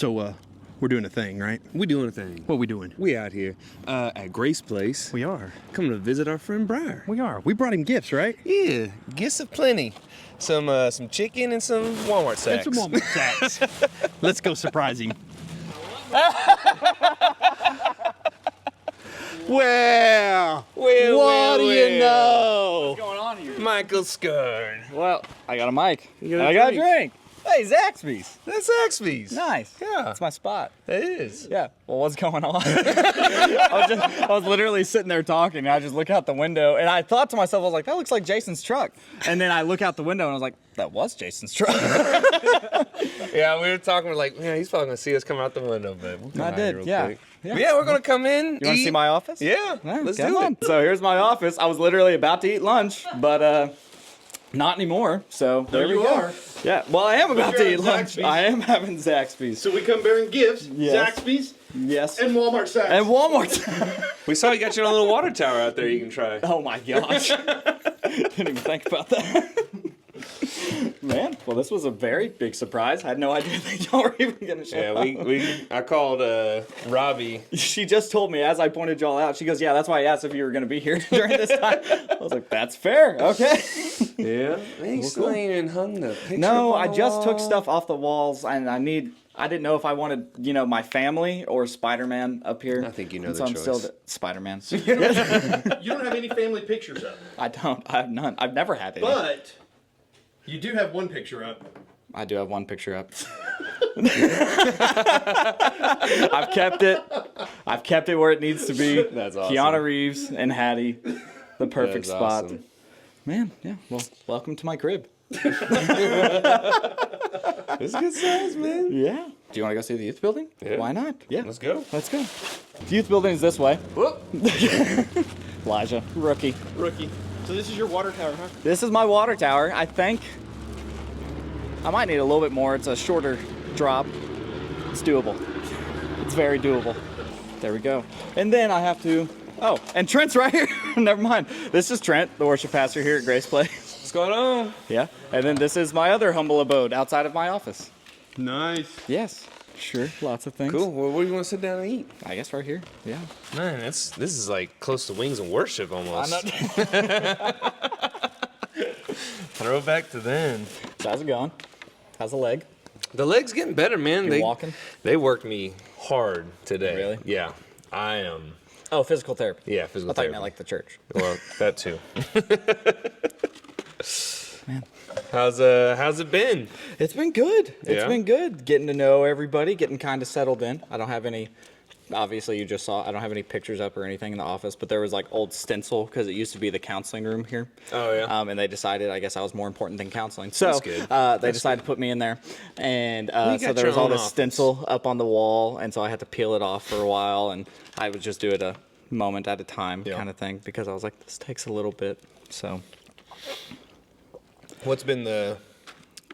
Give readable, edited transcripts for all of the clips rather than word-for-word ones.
So, we're doing a thing, right? We doing a thing. What are we doing? We out here at Grace Place. We are. Coming to visit our friend Briar. We are. We brought him gifts, right? Yeah, gifts aplenty. Some chicken and some Walmart sacks. And some Walmart sacks. Let's go surprise him. Well, what do you know? What's going on here? Michael Scarn. Well, I got a mic. You got a I got a drink. drink. Hey, Zaxby's. That's Zaxby's. Nice. Yeah. That's my spot. It is. Yeah. Well, what's going on? I was literally sitting there talking, and I just look out the window, and I thought to myself, I was like, that looks like Jason's truck. And then I look out the window, and I was like, that was Jason's truck. Yeah, we were talking. We're like, man, he's probably gonna see us come out the window, but we'll come I out did, here real yeah. quick. Yeah. But yeah, we're gonna come in. You want to see my office? Yeah. Let's come do on. it. So here's my office. I was literally about to eat lunch, but not anymore. So there we you go. are. Yeah. Well, I am about you're to eat at lunch. Zaxby's. I am having Zaxby's. So we come bearing gifts, Yes. Zaxby's, Yes. and Walmart sacks. And Walmart. We saw you got your own little water tower out there you can try. Oh my gosh. Didn't even think about that. Man, well, this was a very big surprise. I had no idea that y'all were even going to show up. Yeah, I called Robbie. She just told me as I pointed y'all out. She goes, yeah, that's why I asked if you were going to be here during this time. I was like, that's fair. Okay. Yeah. He still ain't even hung the picture. No, up on I the just took wall. stuff off the walls, and I didn't know if I wanted, my family or Spider-Man up here. I think you know And the so I'm choice. still Spider-Man. You don't have any family pictures up, I don't. I have none. I've never had any. but you do have one picture up. I do have one picture up. I've kept it. I've kept it where it needs to be. That's awesome. Keanu Reeves and Hattie, the perfect That is spot. awesome. Man, yeah. Well, welcome to my crib. It's good size, man. Yeah. Do you want to go see the youth building? Yeah. Why not? Yeah. Let's go. Let's go. The youth building is this way. Whoop. Elijah, rookie. Rookie. So this is your water tower, huh? This is my water tower. I think I might need a little bit more. It's a shorter drop. It's doable. It's very doable. There we go. And then I have to, oh, and Trent's right here. Never mind. This is Trent, the worship pastor here at Grace Place. What's going on? Yeah. And then this is my other humble abode outside of my office. Nice. Yes. Sure. Lots of things. Cool. Well, where do you want to sit down and eat? I guess right here. Yeah. Man, this is like close to Wings and Worship almost. Throw back to then. So how's it going? How's the leg? The leg's getting better, man. You're walking? They worked me hard today. Really? Yeah. I am. Oh, physical therapy. Yeah, physical I thought you therapy. meant like the church. Well, that too. Man. How's it been? It's been good. It's Yeah? been good. Getting to know everybody, getting kind of settled in. I don't have any, obviously you just saw, I don't have any pictures up or anything in the office, but there was like old stencil because it used to be the counseling room here. Oh, yeah. And they decided, I guess I was more important than counseling. So That's good. They decided to put me in there. And you so got there your was all own this office. stencil up on the wall. And so I had to peel it off for a while. And I would just do it a moment at a time Yeah. kind of thing because I was like, this takes a little bit. So What's been the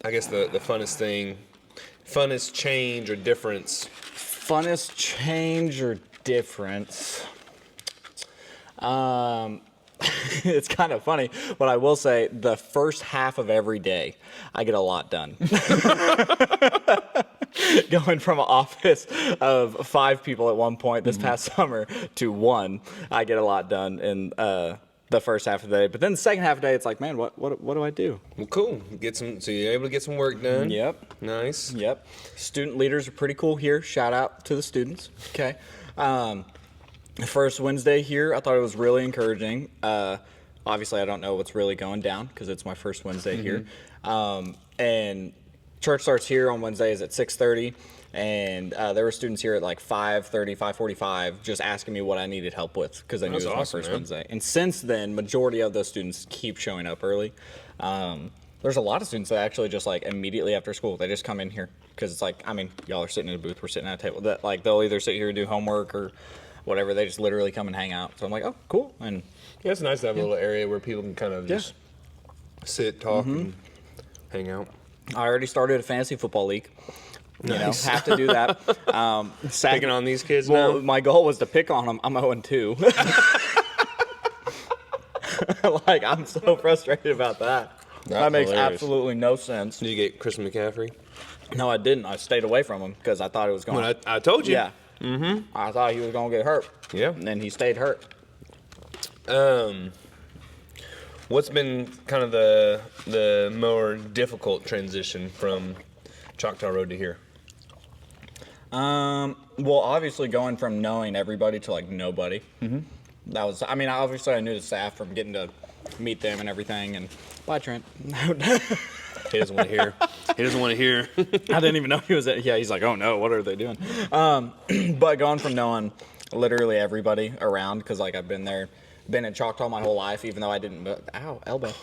funnest change or difference? funnest change or difference? It's kind of funny, but I will say the first half of every day, I get a lot done. Going from an office of 5 people at one point this past summer to 1, I get a lot done in the first half of the day. But then the second half of the day, it's like, man, what do I do? Well, cool. So you're able to get some work done. Yep. Nice. Yep. Student leaders are pretty cool here. Shout out to the students. Okay. The first Wednesday here, I thought it was really encouraging. Obviously, I don't know what's really going down because it's my first Wednesday here. And church starts here on Wednesdays at 6:30. And there were students here at like 5:30, 5:45 just asking me what I needed help with because they knew it was That's my awesome, first man. Wednesday. And since then, majority of those students keep showing up early. There's a lot of students that actually just like immediately after school, they just come in here because it's like, I mean, y'all are sitting in a booth, we're sitting at a table. That like they'll either sit here and do homework or whatever. They just literally come and hang out. So I'm like, oh, cool. And Yeah, it's nice to have a little area where people can kind of just sit, talk, and hang out. I already started a fantasy football league. Nice. Have to do that. Picking on these kids Well, now? my goal was to pick on them. I'm 0-2. Like, I'm so frustrated about that. That makes hilarious. absolutely no sense. Did you get Chris McCaffrey? No, I didn't. I stayed away from him because I thought it was going. Well, I told you. Yeah. Mm-hmm. I thought he was going to get hurt. Yeah. And then he stayed hurt. What's been kind of the more difficult transition from Choctaw Road to here? Well, obviously going from knowing everybody to like nobody. Mm-hmm. That was. I mean, obviously I knew the staff from getting to meet them and everything. And bye, Trent. He doesn't want to hear. He doesn't want to hear. I didn't even know he was there. Yeah, he's like, oh no, what are they doing? But going from knowing literally everybody around, because like I've been in Choctaw my whole life, even though I didn't. Ow, elbow.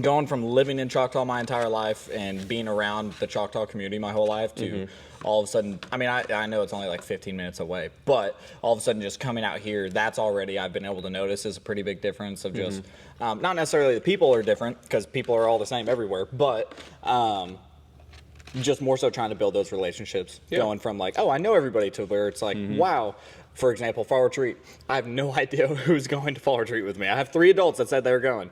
Going from living in Choctaw my entire life and being around the Choctaw community my whole life to all of a sudden, I mean, I know it's only like 15 minutes away, but all of a sudden just coming out here, that's already I've been able to notice is a pretty big difference of just, not necessarily the people are different because people are all the same everywhere, but just more so trying to build those relationships, going from like, oh, I know everybody to where it's like, wow. For example, fall retreat. I have no idea who's going to fall retreat with me. I have 3 adults that said they were going.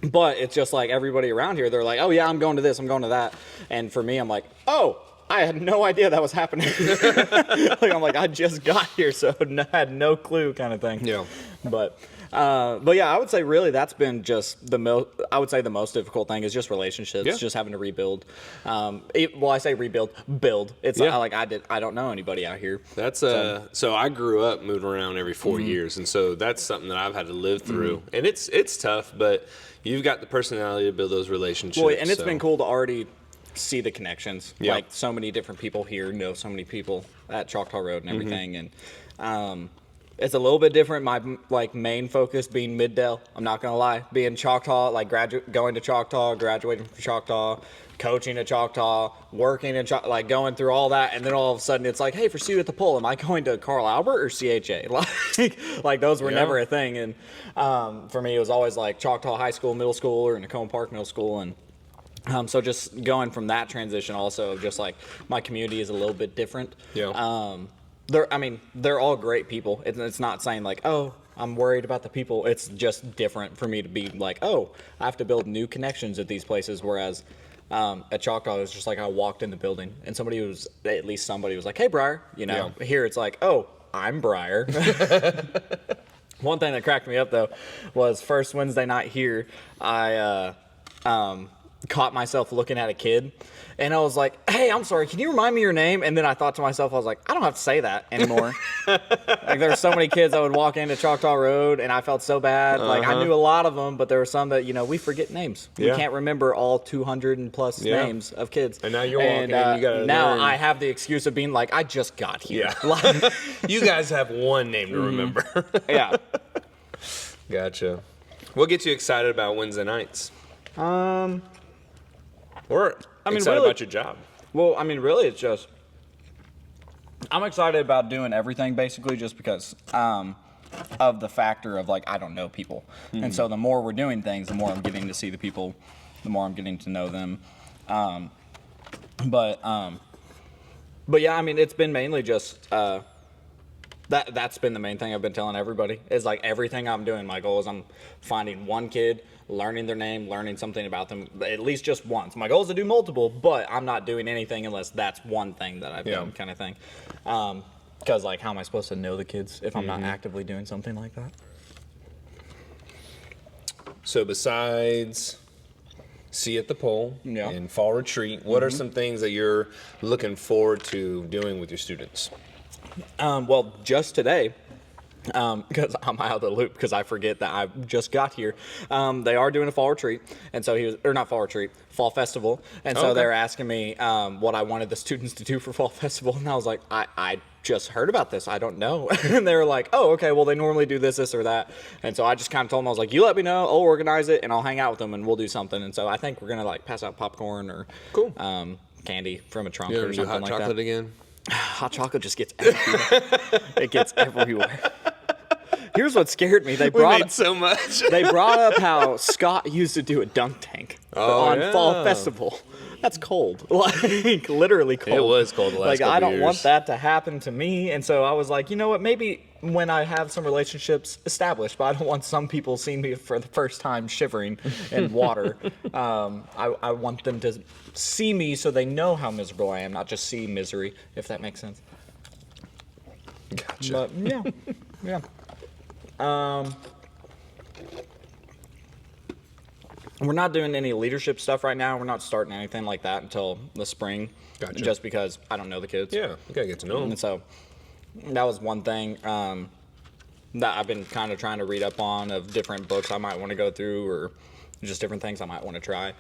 But it's just like everybody around here, they're like, oh yeah, I'm going to this, I'm going to that. And for me, I'm like, oh, I had no idea that was happening. Like, I'm like, I just got here, so had no clue kind of thing. Yeah. But yeah, I would say really that's been just I would say the most difficult thing is just relationships, just having to rebuild. Well, I say rebuild, build. It's not like I don't know anybody out here. That's so I grew up moving around every 4 years, and so that's something that I've had to live through, and it's tough, but you've got the personality to build those relationships. Well, and it's been cool to already see the connections. Yeah. Like so many different people here know so many people at Choctaw Road and everything, and it's a little bit different. My like main focus being Middale. I'm not gonna lie, being Choctaw, like going to Choctaw, graduating from Choctaw, coaching at Choctaw, working in Choctaw, like going through all that, and then all of a sudden it's like, hey, for See at the Pole, am I going to Carl Albert or CHA? Like those were never a thing, and for me it was always like Choctaw High School, Middle School, or Nakoma Park Middle School, and so just going from that transition also, just like my community is a little bit different. Yeah. They're all great people. It's not saying like, oh, I'm worried about the people. It's just different for me to be like, oh, I have to build new connections at these places. Whereas at Choctaw, it was just like I walked in the building and somebody was like, hey, Briar. You know, Here it's like, oh, I'm Briar. One thing that cracked me up, though, was first Wednesday night here, I caught myself looking at a kid, and I was like, hey, I'm sorry, can you remind me your name? And then I thought to myself, I was like, I don't have to say that anymore. Like, there were so many kids that would walk into Choctaw Road, and I felt so bad. Like, I knew a lot of them, but there were some that, we forget names. We can't remember all 200 and plus names of kids. And now you're walking in, you gotta now learn. I have the excuse of being like, I just got here. Yeah. Like, You guys have one name to remember. yeah. Gotcha. What gets you excited about Wednesday nights? Or excited really, about your job? Well, really, it's just I'm excited about doing everything basically just because of the factor of like I don't know people, and so the more we're doing things, the more I'm getting to see the people, the more I'm getting to know them. But yeah, it's been mainly just that's been the main thing I've been telling everybody is like everything I'm doing. My goal is I'm finding one kid, learning their name, learning something about them, at least just once. My goal is to do multiple, but I'm not doing anything unless that's one thing that I've done, kind of thing. Because, like, how am I supposed to know the kids if I'm not actively doing something like that? So besides See at the Pole and Fall Retreat, what are some things that you're looking forward to doing with your students? Well, just today, because I'm out of the loop because I forget that I just got here. They are doing a fall retreat, and so fall festival, and so they're asking me what I wanted the students to do for fall festival, and I was like, I just heard about this, I don't know. And they were like, oh, okay, well they normally do this or that, and so I just kind of told them, I was like, you let me know, I'll organize it, and I'll hang out with them, and we'll do something. And so I think we're gonna like pass out popcorn or candy from a trunk or something hot like chocolate that. Again? Hot chocolate just gets everywhere. It gets everywhere. Here's what scared me. They brought so much. They brought up how Scott used to do a dunk tank on Fall Festival. That's cold. Like, literally cold. It was cold the last Like, couple I don't years. want that to happen to me. And so I was like, you know what? Maybe when I have some relationships established, but I don't want some people seeing me for the first time shivering in water. I want them to see me so they know how miserable I am, not just see misery, if that makes sense. Gotcha. But yeah, yeah. We're not doing any leadership stuff right now. We're not starting anything like that until the spring. Gotcha. Just because I don't know the kids. Yeah, you gotta get to know them. And so that was one thing that I've been kind of trying to read up on, of different books I might want to go through, or just different things I might want to try.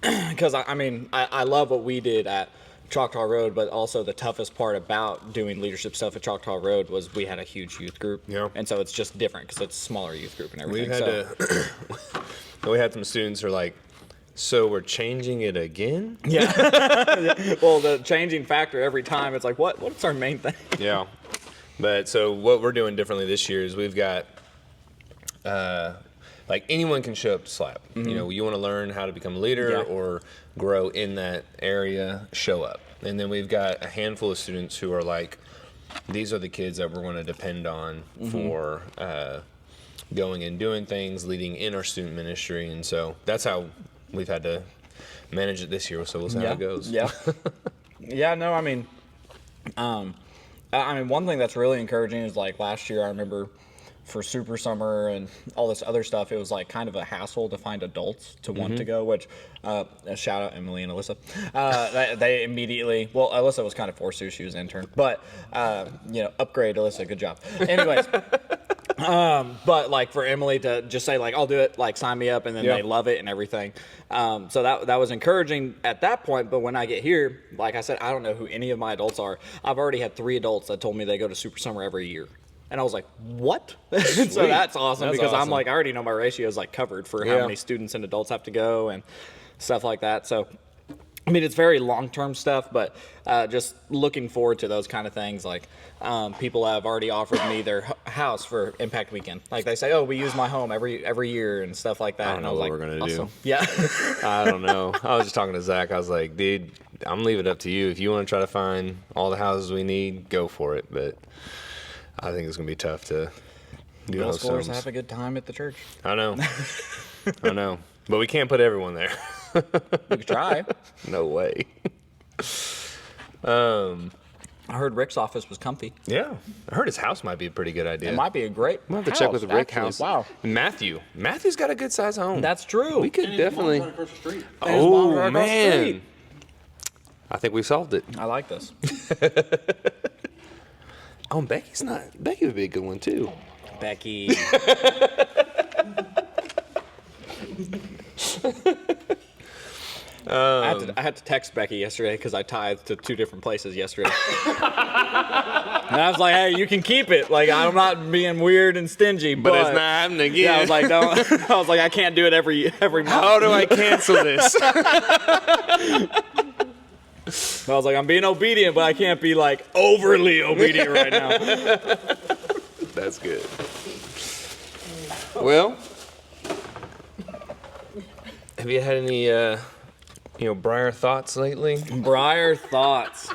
Because I love what we did at Choctaw Road, but also the toughest part about doing leadership stuff at Choctaw Road was we had a huge youth group. Yeah. And so it's just different because it's a smaller youth group and everything. We had some students who are like, so we're changing it again? Yeah. Well, the changing factor every time, it's like, what's our main thing? Yeah. But so what we're doing differently this year is we've got, like anyone can show up to SLAP. You know, you want to learn how to become a leader or grow in that area, show up. And then we've got a handful of students who are like, these are the kids that we're going to depend on for going and doing things, leading in our student ministry. And so that's how we've had to manage it this year. So we'll see how it goes. Yeah. Yeah, no, one thing that's really encouraging is like last year, I remember for Super Summer and all this other stuff, it was like kind of a hassle to find adults to want to go, which, shout out Emily and Alyssa. They immediately, well, Alyssa was kind of forced to, she was an intern, but, upgrade Alyssa, good job. Anyways. But like for Emily to just say like, I'll do it, like sign me up, and then they love it and everything. So that was encouraging at that point. But when I get here, like I said, I don't know who any of my adults are. I've already had 3 adults that told me they go to Super Summer every year. And I was like, what? So that's awesome, because I'm like, I already know my ratios like covered for how many students and adults have to go and stuff like that. So I mean, it's very long-term stuff, but just looking forward to those kind of things. Like, people have already offered me their house for Impact Weekend. Like, they say, oh, we use my home every year and stuff like that. I don't know what we're going to do. Yeah. I don't know. I was just talking to Zach. I was like, dude, I'm leaving it up to you. If you want to try to find all the houses we need, go for it. But I think it's going to be tough to do Middle those schoolers sums. have a good time at the church. I know. I know. But we can't put everyone there. We could try. No way. I heard Rick's office was comfy. Yeah. I heard his house might be a pretty good idea. It might be a great We'll have to check with Rick actually. house. Wow. Matthew's got a good size home. That's true. We could definitely. Right across the street. And his mom's right Oh, across the man. street. I think we solved it. I like this. Oh, and Becky would be a good one, too. Becky. I had to text Becky yesterday because I tithed to 2 different places yesterday. And I was like, hey, you can keep it. Like, I'm not being weird and stingy, but it's not happening again. Yeah, I was like, don't. I was like, I can't do it every month. How do I cancel this? I was like, I'm being obedient, but I can't be like overly obedient right now. That's good. Well, have you had any, Briar thoughts lately? Briar thoughts.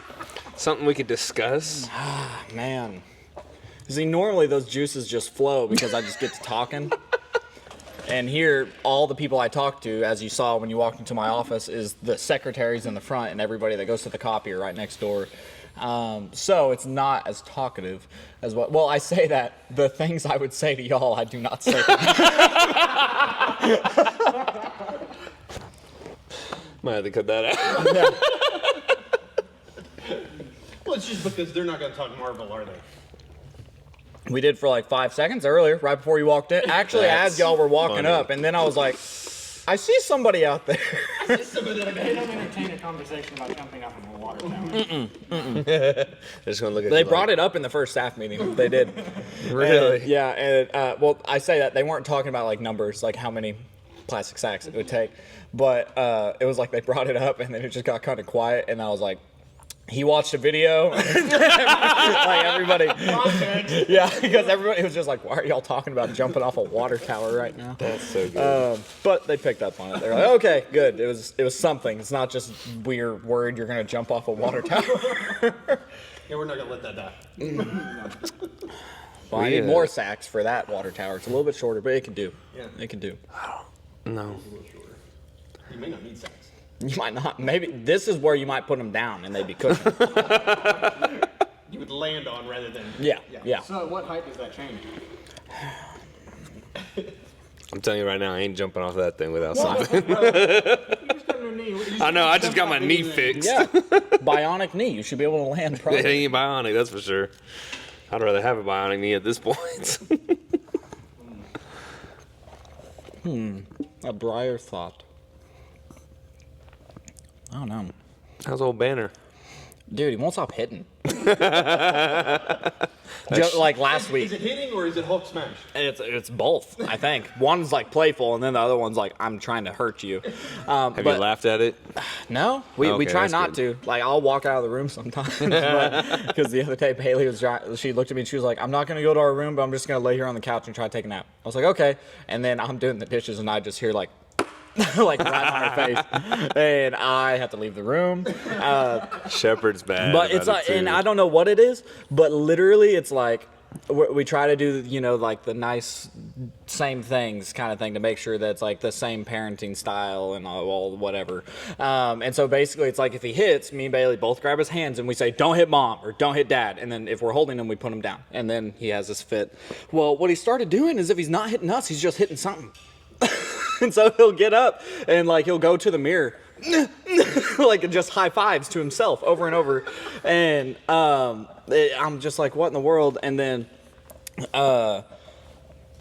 Something we could discuss? Man. See, normally those juices just flow because I just get to talking. And here, all the people I talk to, as you saw when you walked into my office, is the secretaries in the front and everybody that goes to the copier right next door. So it's not as talkative as what. Well, I say that the things I would say to y'all, I do not say to them. Might have to cut that out. Yeah. Well, it's just because they're not going to talk Marvel, are they? We did for like 5 seconds earlier, right before you walked in. Actually, That's as y'all were walking funny. up, and then I was like, I see somebody out there. They don't entertain a conversation about jumping off of a water tower. They're just going to look at They you brought like, it up in the first staff meeting. They did. Really? And, yeah, and well, I say that they weren't talking about like numbers, like how many plastic sacks it would take, but it was like they brought it up, and then it just got kind of quiet, and I was like, he watched a video. Like everybody. Yeah, because everybody was just like, why are y'all talking about jumping off a water tower right now? That's so good. But they picked up on it. They're like, okay, good. It was something. It's not just we're worried you're going to jump off a water tower. Yeah, we're not gonna let that die. Well, I need more sacks for that water tower. It's a little bit shorter, but it can do. Yeah. It can do. No. You may not need sex. You might not. Maybe this is where you might put them down and they'd be cushioned. You would land on rather than. Yeah. So at what height does that change? I'm telling you right now, I ain't jumping off that thing without something. You just got your knee. I know, I just got my knee fixed. Yeah. Bionic knee. You should be able to land It properly. ain't bionic, that's for sure. I'd rather have a bionic knee at this point. A Briar thought. I don't know. How's old Banner? Dude, he won't stop hitting. Just like last week. Is it hitting or is it Hulk smash? It's both, I think. One's like playful, and then the other one's like, I'm trying to hurt you. Have you laughed at it? No, we Okay, try that's not good. to. Like, I'll walk out of the room sometimes. Because the other day, Bailey she looked at me and she was like, I'm not going to go to our room, but I'm just going to lay here on the couch and try to take a nap. I was like, okay. And then I'm doing the dishes, and I just hear like, like right on her face. And I have to leave the room. Shepherd's bad. But it's like, and I don't know what it is, but literally it's like, we try to do, like the nice same things kind of thing to make sure that it's like the same parenting style and all whatever. And so basically it's like if he hits, me and Bailey both grab his hands and we say, don't hit mom or don't hit dad. And then if we're holding him, we put him down. And then he has this fit. Well, what he started doing is if he's not hitting us, he's just hitting something. And so he'll get up and like he'll go to the mirror like just high fives to himself over and over. And I'm just like, what in the world? And then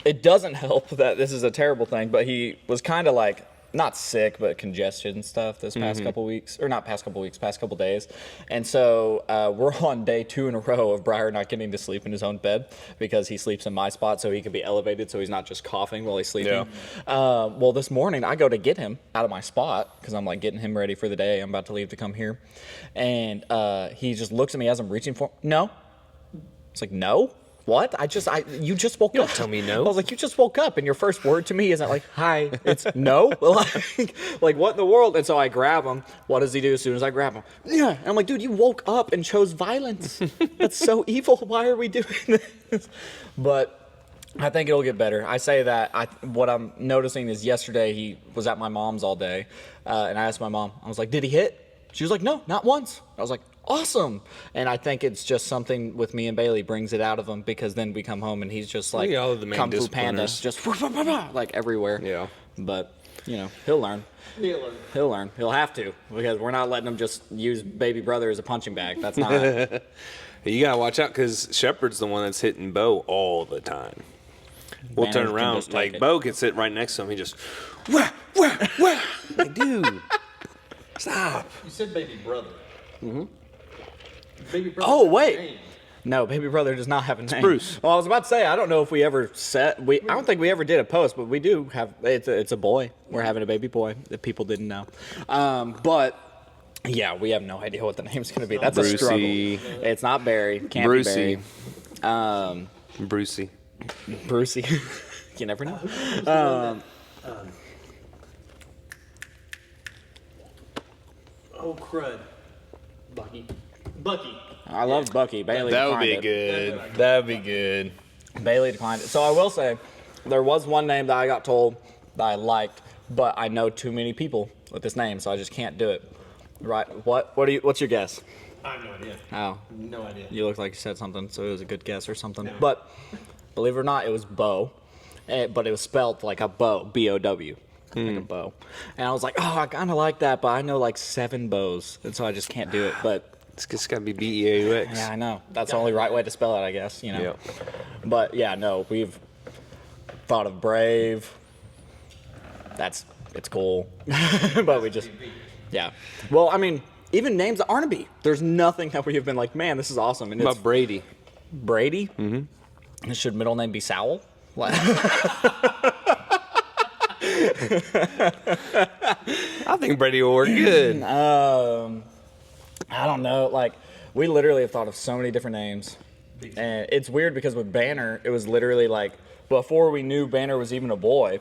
it doesn't help that this is a terrible thing, but he was kind of like not sick, but congested and stuff this past couple weeks, or not past couple weeks, past couple days. And so we're on day 2 in a row of Briar not getting to sleep in his own bed because he sleeps in my spot so he can be elevated so he's not just coughing while he's sleeping. Yeah. Well, this morning I go to get him out of my spot because I'm like getting him ready for the day. I'm about to leave to come here. And he just looks at me as I'm reaching for him. No. It's like, no? What? You just woke up. Don't tell me no. I was like, you just woke up, and your first word to me isn't like, hi. It's no. Like, what in the world? And so I grab him. What does he do as soon as I grab him? Yeah. And I'm like, dude, you woke up and chose violence. That's so evil. Why are we doing this? But I think it'll get better. I say that. What I'm noticing is yesterday he was at my mom's all day, and I asked my mom. I was like, did he hit? She was like, no, not once. I was like, awesome. And I think it's just something with me and Bailey brings it out of him because then we come home and he's just like all of the main Kung Fu Panda, discipliners. just like everywhere. Yeah. But, he'll learn. He'll learn. He'll have to because we're not letting him just use baby brother as a punching bag. That's not. You gotta watch out because Shepherd's the one that's hitting Bo all the time. We'll Banners turn can around, just take like it. Bo can sit right next to him. He just, wah, wah, wah. Like, dude, stop. You said baby brother. Baby brother. Oh, has a wait. name. No, baby brother does not have a name. Bruce. Well, I was about to say I don't know if we ever I don't think we ever did a post, but we do have. It's a boy. We're having a baby boy that people didn't know. But yeah, we have no idea what the name's going to be. That's Brucey. a struggle. It's not Barry. Can't Brucey. be Barry. Brucey. Brucey. You never know. Oh crud. Bucky. I love Bucky. Bailey That would declined be it. good. That would be good. Bailey declined it. So I will say, there was one name that I got told that I liked, but I know too many people with this name, so I just can't do it. Right? What's your guess? I have no idea. Oh, No idea. you look like you said something, so it was a good guess or something. But believe it or not, it was Bo, but it was spelled like a bow, B-O-W, like a bow. And I was like, oh, I kind of like that, but I know like 7 bows, and so I just can't do it. But It's just gotta be B-E-A-U-X. yeah, I know. That's the only right way to spell it, I guess, Yep. But yeah, no, we've thought of Brave. It's cool. But we just, yeah. Well, I mean, even names that aren't a B. There's nothing that we have been like, man, this is awesome. And What it's about Brady? Brady. Mm-hmm. Should middle name be Sowell? I think Brady will work good. I don't know. Like, we literally have thought of so many different names. And it's weird because with Banner, it was literally like, before we knew Banner was even a boy,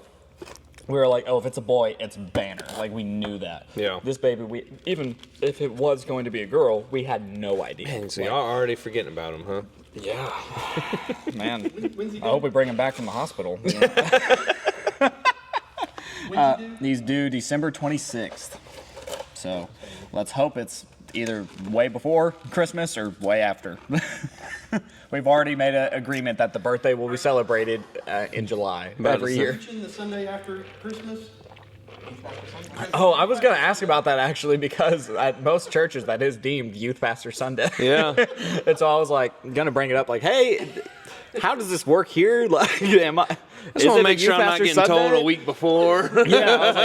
we were like, oh, if it's a boy, it's Banner. Like, we knew that. Yeah. This baby, even if it was going to be a girl, we had no idea. Man, so y'all already forgetting about him, huh? Yeah. Man, When's he I hope we bring him back from the hospital. He's due December 26th. So let's hope it's either way before Christmas or way after. We've already made an agreement that the birthday will be celebrated in July every year. Preaching the Sunday after Christmas? Oh, I was going to ask about that actually, because at most churches that is deemed Youth Pastor Sunday. Yeah. And so I was like, going to bring it up like, hey, how does this work here? Like, I just want to make sure I'm not getting told a week before. Yeah, I was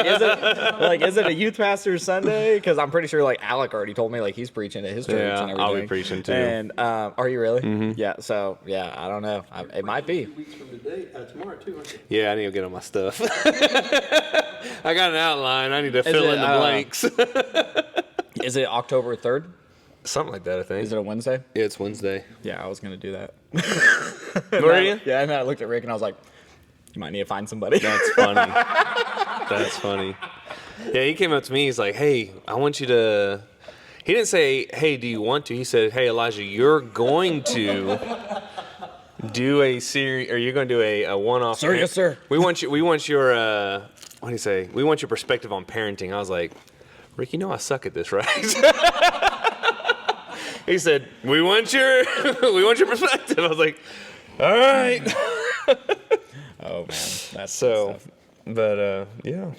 like, is it a Youth Pastor Sunday? Because I'm pretty sure like Alec already told me like he's preaching at his church and everything. I'll be preaching too. And are you really? Mm-hmm. Yeah. So yeah, I don't know. It might be. 2 weeks from today, tomorrow too, aren't you? Yeah, I need to get on my stuff. I got an outline. I need to fill in the blanks. Is it October 3rd? Something like that, I think. Is it a Wednesday? Yeah, it's Wednesday. Yeah, I was gonna do that. Were you? Yeah, and then I looked at Rick and I was like, you might need to find somebody. That's funny. That's funny. Yeah, he came up to me. He's like, hey, I want you to... He didn't say, hey, do you want to? He said, hey, Elijah, you're going to do a series, or you're going to do a one-off. Sir, yes, sir. We want your, what do you say? We want your perspective on parenting. I was like, Rick, you know I suck at this, right? He said, we want your perspective. I was like, all right. Oh man, that's So, but yeah.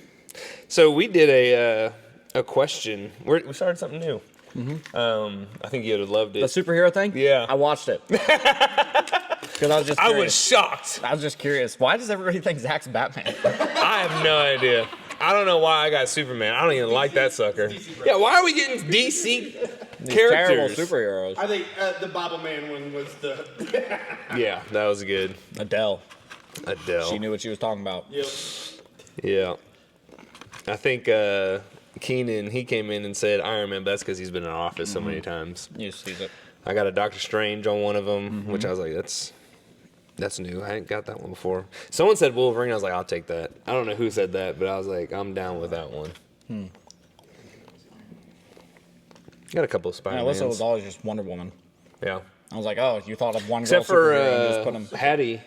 So we did a question. We started something new. Mm-hmm. I think you would have loved it. the superhero thing. Yeah. I watched it because I was just. I Curious. was shocked. I was just curious. Why does everybody think Zach's Batman? I have no idea. I don't know why I got Superman. I don't even like that sucker. Yeah, why are we getting DC Terrible characters? superheroes. I think the Bible Man one was the. Yeah, that was good. Adele. She knew what she was talking about. Yep. Yeah. I think Keenan, he came in and said Iron Man, but that's because he's been in office so many times. You just sees it. I got a Doctor Strange on one of them, which I was like, that's new. I hadn't got that one before. Someone said Wolverine. I was like, I'll take that. I don't know who said that, but I was like, I'm down with that one. Got a couple of Spider-Mans. Alyssa was always just Wonder Woman. Yeah. I was like, oh, you thought of one Except girl for superhero and just put 'em- Hattie.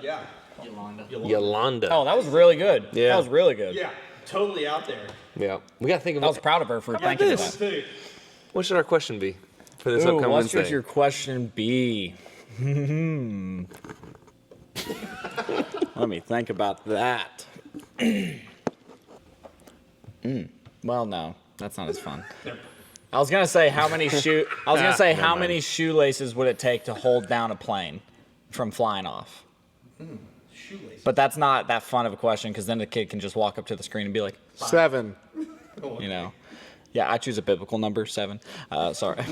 Yeah. Yolanda. Oh, that was really good. Yeah. That was really good. Yeah. Totally out there. Yeah. We got to think of I was proud of her for thinking of this? that. Too. What should our question be for this Ooh, upcoming what Wednesday? should your question be? Let me think about that. Well, no, that's not as fun. I was gonna say how many how many shoelaces would it take to hold down a plane from flying off? Shoelace. But that's not that fun of a question because then the kid can just walk up to the screen and be like, 7. You know. Yeah, I choose a biblical number, 7. Sorry.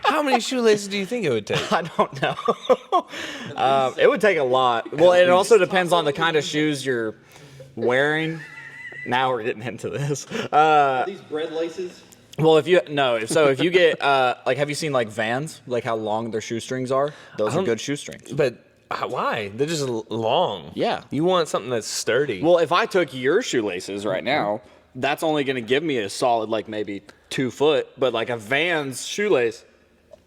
How many shoelaces do you think it would take? I don't know. It would take a lot. Well, it also depends on the kind of shoes you're wearing. Now we're getting into this. These bread laces. Well, if you get like, have you seen like Vans? Like how long their shoestrings are? Those are good shoestrings. But why? They're just long. Yeah. You want something that's sturdy. Well, if I took your shoelaces right now, that's only going to give me a solid like maybe 2 foot. But like a Vans shoelace,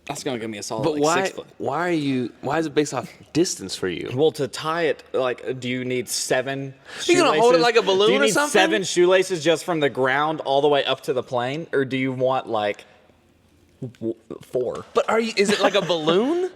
that's going to give me a solid but like why? 6 foot. Why is it based off distance for you? Well, to tie it, like, do you need 7 shoelaces? You gonna hold it like a balloon do you or need something? 7 shoelaces just from the ground all the way up to the plane, or do you want like 4? But is it like a balloon?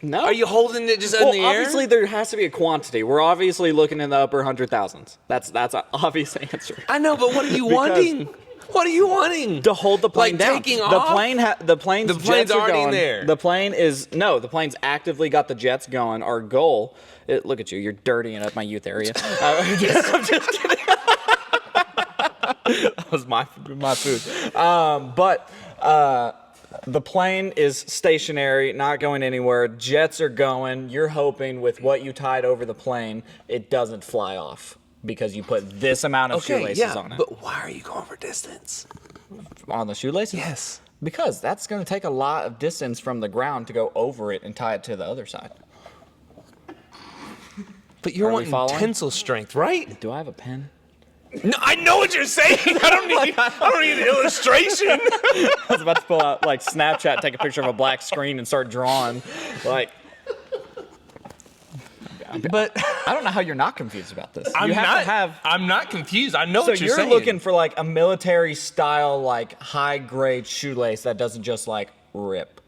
No. Are you holding it just in the air? Obviously there has to be a quantity. We're obviously looking in the upper 100,000s. That's an obvious answer. I know, but what are you wanting? What are you wanting? To hold the plane like down. Taking the off? plane's The plane's jets are already going. there. The plane's actively got the jets going. Our goal. Look at you. You're dirtying up my youth area. I'm just kidding. That was my food. But the plane is stationary, not going anywhere. Jets are going. You're hoping with what you tied over the plane, it doesn't fly off because you put this amount of shoelaces on it. But why are you going for distance? on the shoelaces? Yes. Because that's going to take a lot of distance from the ground to go over it and tie it to the other side. But you're Are we wanting following? tensile strength, right? Do I have a pen? No, I know what you're saying. I don't need an illustration. I was about to pull out like Snapchat, take a picture of a black screen, and start drawing. Like, But I don't know how you're not confused about this. I'm You have not. to have. I'm not confused. I know So what you're you're saying. looking for like a military style, like high grade shoelace that doesn't just like rip.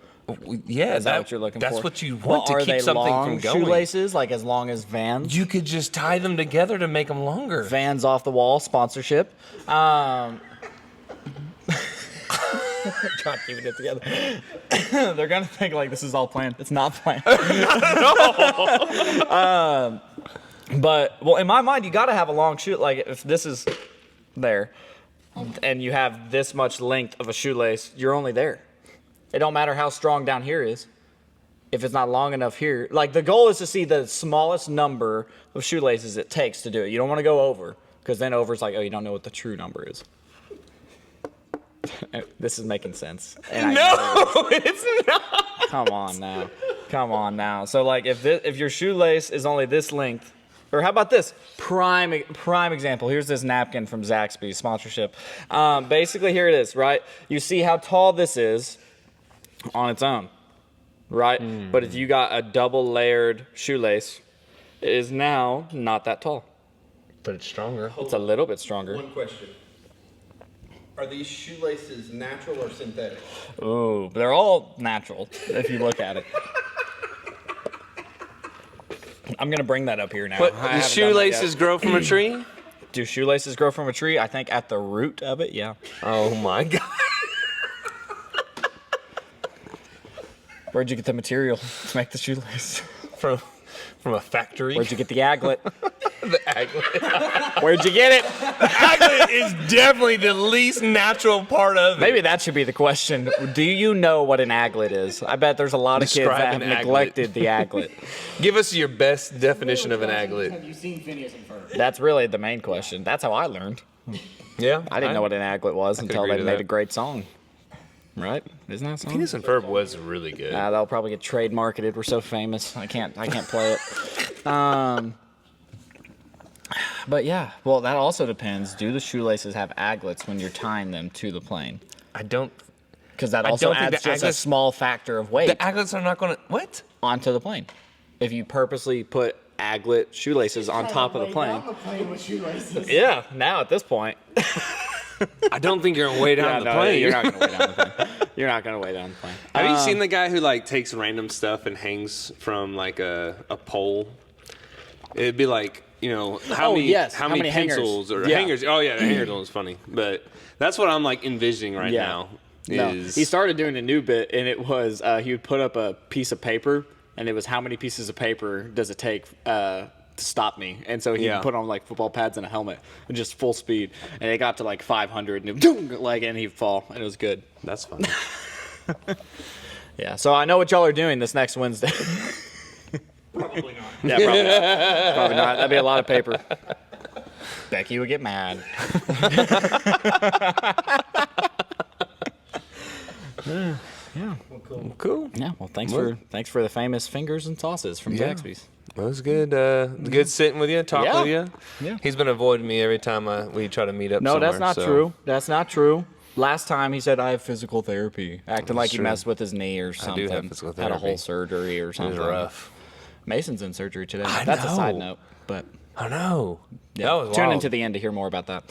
Yeah, Is that what you're looking for? That's what you Well, want to are keep they something long from going. shoelaces, like as long as Vans? You could just tie them together to make them longer. Vans off the wall sponsorship. Trying to keep it together. They're gonna think like this is all planned. It's not planned. But well, in my mind, you got to have a long shoe. Like if this is there, and you have this much length of a shoelace, you're only there. It don't matter how strong down here is. If it's not long enough here, like the goal is to see the smallest number of shoelaces it takes to do it. You don't want to go over, because then over is like, oh, you don't know what the true number is. This is making sense. And No, it's not. Come on now. So like if your shoelace is only this length, or how about this prime example? Here's this napkin from Zaxby's sponsorship. Basically, here it is, right? You see how tall this is on its own, right? But if you got a double layered shoelace, it is now not that tall. But it's stronger. It's a little bit stronger. One question. Are these shoelaces natural or synthetic? Ooh, they're all natural if you look at it. I'm gonna bring that up here now. But I the haven't done that shoelaces yet. grow from a tree? Do shoelaces grow from a tree? I think at the root of it, yeah. Oh my god. Where'd you get the material to make the shoelace? From a factory. Where'd you get the aglet? The aglet. Where'd you get it? Aglet is definitely the least natural part of it. Maybe that should be the question. Do you know what an aglet is? I bet there's a lot of kids Describe that have an aglet. neglected the aglet. Give us your best definition of an aglet. Have you seen Phineas and Ferb? That's really the main question. That's how I learned. Yeah. I didn't know what an aglet was until agree they to made that. a great song. Right? Isn't that a song? Phineas and Ferb was really good. That'll probably get trade marketed. We're so famous. I can't play it. But yeah, well, that also depends. Do the shoelaces have aglets when you're tying them to the plane? I don't. Because that I also don't think adds the just a aglets- small factor of weight The aglets are not going to. What? onto the plane. If you purposely put aglet shoelaces on top of the plane. On the plane with shoelaces. Yeah, now at this point. I don't think you're going to weigh down the plane. You're not going to weigh down the plane. You're not going to weigh down the plane. Have you seen the guy who like takes random stuff and hangs from like a pole? It'd be like, you know, how many hangers? pencils or Yeah. hangers? Oh yeah, the hangers one was funny, but that's what I'm like envisioning right now. No, Is he started doing a new bit, and it was he would put up a piece of paper, and it was how many pieces of paper does it take to stop me? And so he Yeah. put on like football pads and a helmet, and just full speed, and it got to like 500, and it, like, and he'd fall, and it was good. that's funny. Yeah, so I know what y'all are doing this next Wednesday. Probably not. Yeah, probably not. Probably not. That'd be a lot of paper. Becky would get mad. Cool. Yeah, well, thanks for the famous fingers and sauces from Yeah. Zaxby's. It was good. Good sitting with you, talking Yeah. with you. Yeah. He's been avoiding me every time we try to meet up. No, somewhere, that's not so- true. That's not true. Last time he said I have physical therapy, acting like he true. messed with his knee or something. have physical Had a therapy. whole surgery or It something. was rough. Mason's in surgery today. I That's a side know. note, but I know. yeah. That was Tune wild. into the end to hear more about that.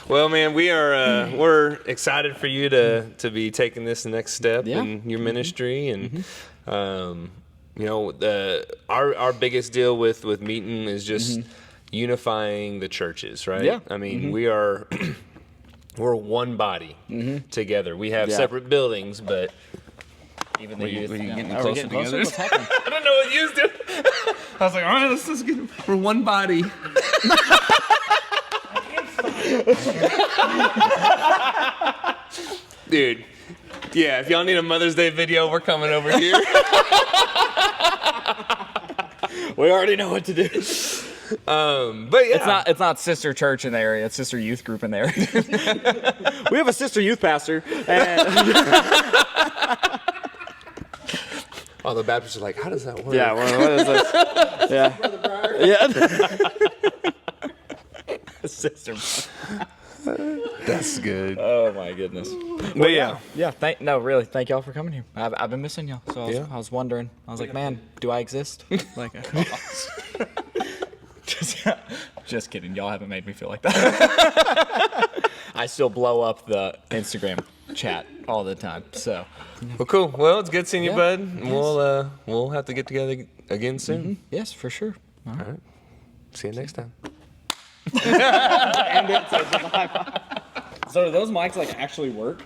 Well, man, we're excited for you to be taking this next step Yeah. in your ministry, and you know, our biggest deal with meeting is just unifying the churches, right? Yeah. I mean, we're one body together. We have Yeah. separate buildings, but Even the youth. were you getting Are we closer getting closer? together? What's happening? I don't know what you did. I was like, all right, let's get. We're one body. Dude, yeah, if y'all need a Mother's Day video, we're coming over here. We already know what to do. But yeah, It's not sister church in the area. It's sister youth group in the area. We have a sister youth pastor. And all the Baptists are like, how does that work? yeah, what is this? Yeah. Yeah. Sister. That's good. Oh my goodness. But yeah. Yeah. Really. Thank y'all for coming here. I've been missing y'all. So I was wondering. I was like, man, do I exist? Like, just kidding. Y'all haven't made me feel like that. I still blow up the Instagram chat all the time. So. Well, cool. Well, it's good seeing you, Yeah. bud. And we'll have to get together again soon. Yes, for sure. All right. All right. See you next time. So do those mics like actually work?